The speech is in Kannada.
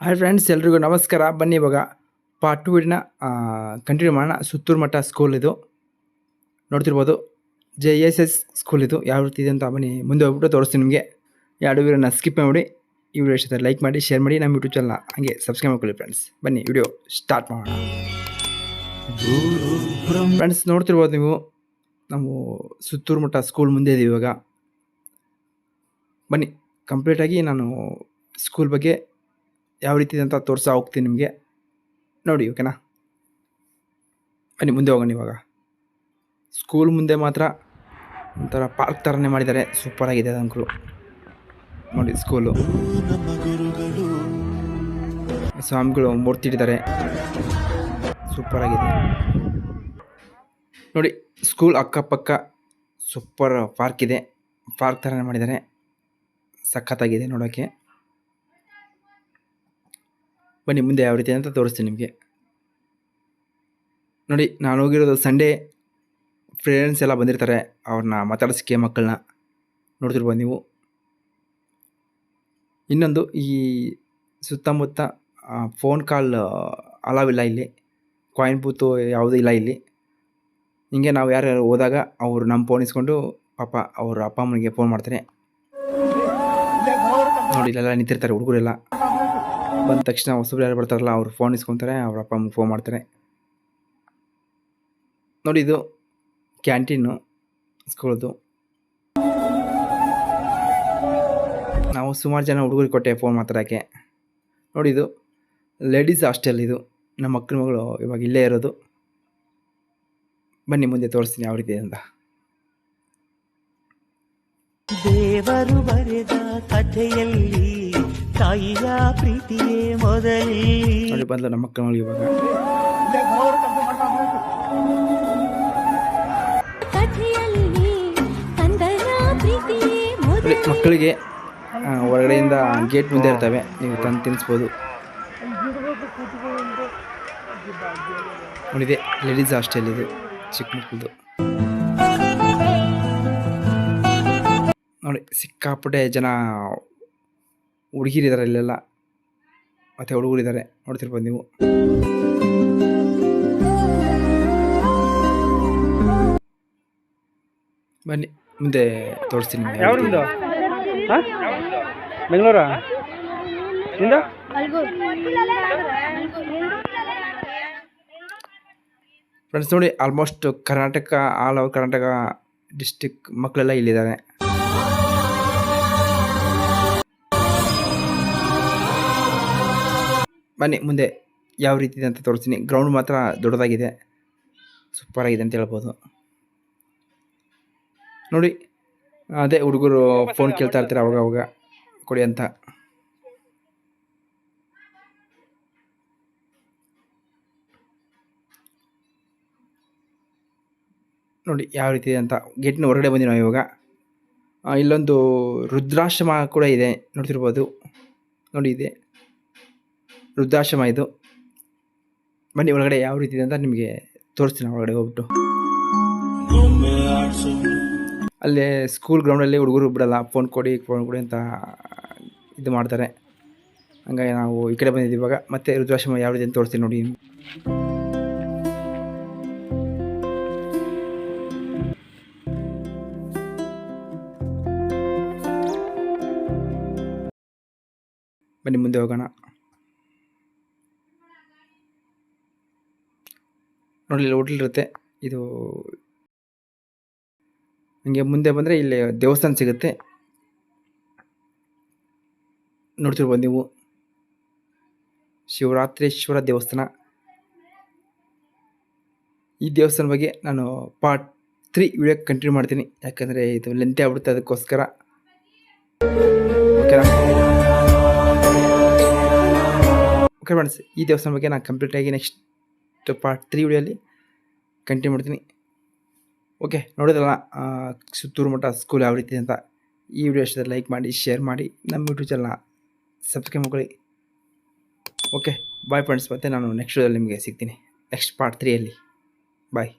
ಹಾಯ್ ಫ್ರೆಂಡ್ಸ್, ಎಲ್ರಿಗೂ ನಮಸ್ಕಾರ. ಬನ್ನಿ ಇವಾಗ ಪಾರ್ಟ್ 2 ವಿಡಿಯೋನ ಕಂಟಿನ್ಯೂ ಮಾಡೋಣ. ಸುತ್ತೂರು ಮಠ ಸ್ಕೂಲ್ ಇದು ನೋಡ್ತಿರ್ಬೋದು. JSS ಸ್ಕೂಲ್ ಇದು ಯಾವ ರೀತಿ ಇದೆ ಅಂತ ಬನ್ನಿ ಮುಂದೆ ಹೋಗ್ಬಿಟ್ಟು ತೋರಿಸ್ತೀನಿ ನಿಮಗೆ. ಎರಡು ವಿಡಿಯೋನ ಸ್ಕಿಪ್ ಮಾಡಿ ಈ ವಿಡಿಯೋ ಇಷ್ಟ ಲೈಕ್ ಮಾಡಿ, ಶೇರ್ ಮಾಡಿ, ನಮ್ಮ ಯೂಟ್ಯೂಬ್ ಚಾನಲ್ನ ಹಾಗೆ ಸಬ್ಸ್ಕ್ರೈಬ್ ಮಾಡ್ಕೊಳ್ಳಿ ಫ್ರೆಂಡ್ಸ್. ಬನ್ನಿ ವಿಡಿಯೋ ಸ್ಟಾರ್ಟ್ ಮಾಡೋಣ. ಫ್ರೆಂಡ್ಸ್ ನೋಡ್ತಿರ್ಬೋದು ನೀವು, ನಾವು ಸುತ್ತೂರು ಮಠ ಸ್ಕೂಲ್ ಮುಂದೆ ಇದೀವಿ ಇವಾಗ. ಬನ್ನಿ ಕಂಪ್ಲೀಟಾಗಿ ನಾನು ಸ್ಕೂಲ್ ಬಗ್ಗೆ ಯಾವ ರೀತಿ ಇದೆ ಅಂತ ತೋರಿಸ್ತಾ ಹೋಗ್ತೀನಿ ನಿಮಗೆ. ನೋಡಿ ಓಕೆನಾ. ಬನ್ನಿ ಮುಂದೆ ಹೋಗೋಣ. ಇವಾಗ ಸ್ಕೂಲ್ ಮುಂದೆ ಮಾತ್ರ ಒಂಥರ ಪಾರ್ಕ್ ಥರನೇ ಮಾಡಿದ್ದಾರೆ, ಸೂಪರಾಗಿದೆ ಅದಂಕರು. ನೋಡಿ ಸ್ಕೂಲು, ಸ್ವಾಮಿಗಳು ಮೂರ್ತಿ ಇಟ್ಟಿದ್ದಾರೆ, ಸೂಪರಾಗಿದೆ. ನೋಡಿ ಸ್ಕೂಲ್ ಅಕ್ಕಪಕ್ಕ ಸೂಪರ್ ಪಾರ್ಕ್ ಇದೆ, ಪಾರ್ಕ್ ಥರನೇ ಮಾಡಿದ್ದಾರೆ, ಸಖತ್ತಾಗಿದೆ ನೋಡೋಕ್ಕೆ. ಬನ್ನಿ ಮುಂದೆ ಯಾವ ರೀತಿ ಅಂತ ತೋರಿಸ್ತೀನಿ ನಿಮಗೆ. ನೋಡಿ ನಾನು ಹೋಗಿರೋದು ಸಂಡೇ, ಫ್ರೆಂಡ್ಸ್ ಎಲ್ಲ ಬಂದಿರ್ತಾರೆ, ಅವ್ರನ್ನ ಮಾತಾಡಿಸ್ಕೆ ಮಕ್ಕಳನ್ನ ನೋಡ್ತಿರ್ಬೋದು ನೀವು. ಇನ್ನೊಂದು, ಈ ಸುತ್ತಮುತ್ತ ಫೋನ್ ಕಾಲ್ ಅಲಾವಿಲ್ಲ ಇಲ್ಲಿ, ಕಾಯಿನ್ ಬೂತು ಯಾವುದೂ ಇಲ್ಲ ಇಲ್ಲಿ. ಹಿಂಗೆ ನಾವು ಯಾರು ಹೋದಾಗ ಅವರು ನಮ್ಮ ಫೋನ್ ಇಸ್ಕೊಂಡು ಪಾಪ ಅವ್ರ ಅಪ್ಪ ಅಮ್ಮನಿಗೆ ಫೋನ್ ಮಾಡ್ತಾರೆ. ನೋಡಿ ಇಲ್ಲೆಲ್ಲ ನಿಂತಿರ್ತಾರೆ ಹುಡುಗರೆಲ್ಲ. ಬಂದ ತಕ್ಷಣ ಹೊಸಬ್ರು ಯಾರು ಬರ್ತಾರಲ್ಲ ಅವ್ರು ಫೋನ್ ಇಸ್ಕೊತಾರೆ, ಅವ್ರ ಅಪ್ಪ ಅಮ್ಮಗೆ ಫೋನ್ ಮಾಡ್ತಾರೆ. ನೋಡಿ ಇದು ಕ್ಯಾಂಟೀನು ಸ್ಕೂಲ್ದು. ನಾವು ಸುಮಾರು ಜನ ಹುಡುಗರಿಗೆ ಕೊಟ್ಟೆ ಫೋನ್ ಮಾತಾಡೋಕ್ಕೆ. ನೋಡಿ ಇದು ಲೇಡೀಸ್ ಹಾಸ್ಟೆಲ್, ಇದು ನಮ್ಮ ಮಕ್ಕಳು ಇವಾಗ ಇಲ್ಲೇ ಇರೋದು. ಬನ್ನಿ ಮುಂದೆ ತೋರಿಸ್ತೀನಿ ಯಾವ ರೀತಿ ಅಂತ. ದೇವರು ಬರೆದ ಕಥೆಯಲ್ಲಿ ತಾಯಿಯ ಪ್ರೀತಿಯೇ ಮೊದಲೇ. ನೋಡಿ ಬಂದು ನಮ್ಮ ಮಕ್ಕಳು ಇವಾಗ ಮಕ್ಕಳಿಗೆ ಹೊರಗಡೆಯಿಂದ ಗೇಟ್ ಮುಂದೆ ಇರ್ತವೆ, ನೀವು ತಂದು ತಿನ್ನಿಸ್ಬೋದು. ನೋಡಿದೆ ಲೇಡೀಸ್ ಹಾಸ್ಟೆಲ್ ಇದು, ಚಿಕ್ಕ ಮಕ್ಕಳದು. ನೋಡಿ ಸಿಕ್ಕಾಪಟ್ಟೆ ಜನ ಹುಡುಗಿರಿದ್ದಾರೆ ಇಲ್ಲೆಲ್ಲ, ಮತ್ತು ಹುಡುಗರಿದ್ದಾರೆ, ನೋಡ್ತಿರ್ಬೋದು ನೀವು. ಬನ್ನಿ ಮುಂದೆ ತೋರಿಸ್ತೀನಿ. ಬೆಂಗಳೂರಾ? ಫ್ರೆಂಡ್ಸ್ ನೋಡಿ almost Karnataka, all over Karnataka district ಮಕ್ಕಳೆಲ್ಲ ಇಲ್ಲಿದ್ದಾರೆ. ಬನ್ನಿ ಮುಂದೆ ಯಾವ ರೀತಿ ಇದೆ ಅಂತ ತೋರಿಸ್ತೀನಿ. ಗ್ರೌಂಡ್ ಮಾತ್ರ ದೊಡ್ಡದಾಗಿದೆ, ಸೂಪರಾಗಿದೆ ಅಂತ ಹೇಳ್ಬೋದು. ನೋಡಿ ಅದೇ ಹುಡುಗರು ಫೋನ್ ಕೇಳ್ತಾ ಇರ್ತಾರೆ ಅವಾಗ ಕೊಡಿ ಅಂತ. ನೋಡಿ ಯಾವ ರೀತಿ ಇದೆ ಅಂತ. ಗೇಟಿನ ಹೊರಗಡೆ ಬಂದಿ ನಾವು ಇವಾಗ. ಇಲ್ಲೊಂದು ರುದ್ರಾಶ್ರಮ ಕೂಡ ಇದೆ, ನೋಡ್ತಿರ್ಬೋದು. ನೋಡಿ ಇದೆ ವೃದ್ಧಾಶ್ರಮ ಇದು. ಬನ್ನಿ ಒಳಗಡೆ ಯಾವ ರೀತಿ ಇದೆ ಅಂತ ನಿಮಗೆ ತೋರಿಸ್ತೀನಿ. ಒಳಗಡೆ ಹೋಗ್ಬಿಟ್ಟು ಅಲ್ಲೇ ಸ್ಕೂಲ್ ಗ್ರೌಂಡಲ್ಲಿ ಹುಡುಗರು ಬಿಡಲ್ಲ, ಫೋನ್ ಕೊಡಿ ಅಂತ ಇದು ಮಾಡ್ತಾರೆ. ಹಂಗಾಗಿ ನಾವು ಈ ಕಡೆ ಬಂದಿದ್ದೀವಿ ಇವಾಗ. ಮತ್ತೆ ವೃದ್ಧಾಶ್ರಮ ಯಾವ ರೀತಿ ಅಂತ ತೋರಿಸ್ತೀನಿ ನೋಡಿ. ಬನ್ನಿ ಮುಂದೆ ಹೋಗೋಣ. ನೋಡಿ ಇಲ್ಲಿ ಹೋಟ್ಲ್ ಇರುತ್ತೆ ಇದು. ಹಂಗೆ ಮುಂದೆ ಬಂದರೆ ಇಲ್ಲಿ ದೇವಸ್ಥಾನ ಸಿಗುತ್ತೆ, ನೋಡ್ತಿರ್ಬೋದು ನೀವು. ಶಿವರಾತ್ರೇಶ್ವರ ದೇವಸ್ಥಾನ. ಈ ದೇವಸ್ಥಾನ ಬಗ್ಗೆ ನಾನು ಪಾರ್ಟ್ 3 ವಿಡಿಯೋ ಕಂಟಿನ್ಯೂ ಮಾಡ್ತೀನಿ, ಯಾಕಂದರೆ ಇದು ಲೆಂತಿ ಆಗ್ಬಿಡುತ್ತೆ, ಅದಕ್ಕೋಸ್ಕರ. ಓಕೆನಾ? ಓಕೆ ಫ್ರೆಂಡ್ಸ್, ಈ ದೇವಸ್ಥಾನ ಬಗ್ಗೆ ನಾನು ಕಂಪ್ಲೀಟಾಗಿ ನೆಕ್ಸ್ಟ್ ಪಾರ್ಟ್ 3 ವಿಡಿಯೋಲಿ ಕಂಟಿನ್ಯೂ ಮಾಡ್ತೀನಿ. ಓಕೆ, ನೋಡೋದಲ್ಲ ಸುತ್ತೂರು ಮಠ ಸ್ಕೂಲ್ ಯಾವ ರೀತಿ ಅಂತ. ಈ ವಿಡಿಯೋ ಇಷ್ಟ ಲೈಕ್ ಮಾಡಿ, ಶೇರ್ ಮಾಡಿ, ನಮ್ಮ ಯೂಟ್ಯೂಬ್ ಚಾನಲ್ನ ಸಬ್ಸ್ಕ್ರೈಬ್ ಮಾಡ್ಕೊಳ್ಳಿ. ಓಕೆ ಬಾಯ್ ಫ್ರೆಂಡ್ಸ್, ಮತ್ತೆ ನಾನು ನೆಕ್ಸ್ಟ್ ವಿಡಿಯೋದಲ್ಲಿ ನಿಮಗೆ ಸಿಗ್ತೀನಿ, ನೆಕ್ಸ್ಟ್ ಪಾರ್ಟ್ 3 ಅಲ್ಲಿ. ಬಾಯ್.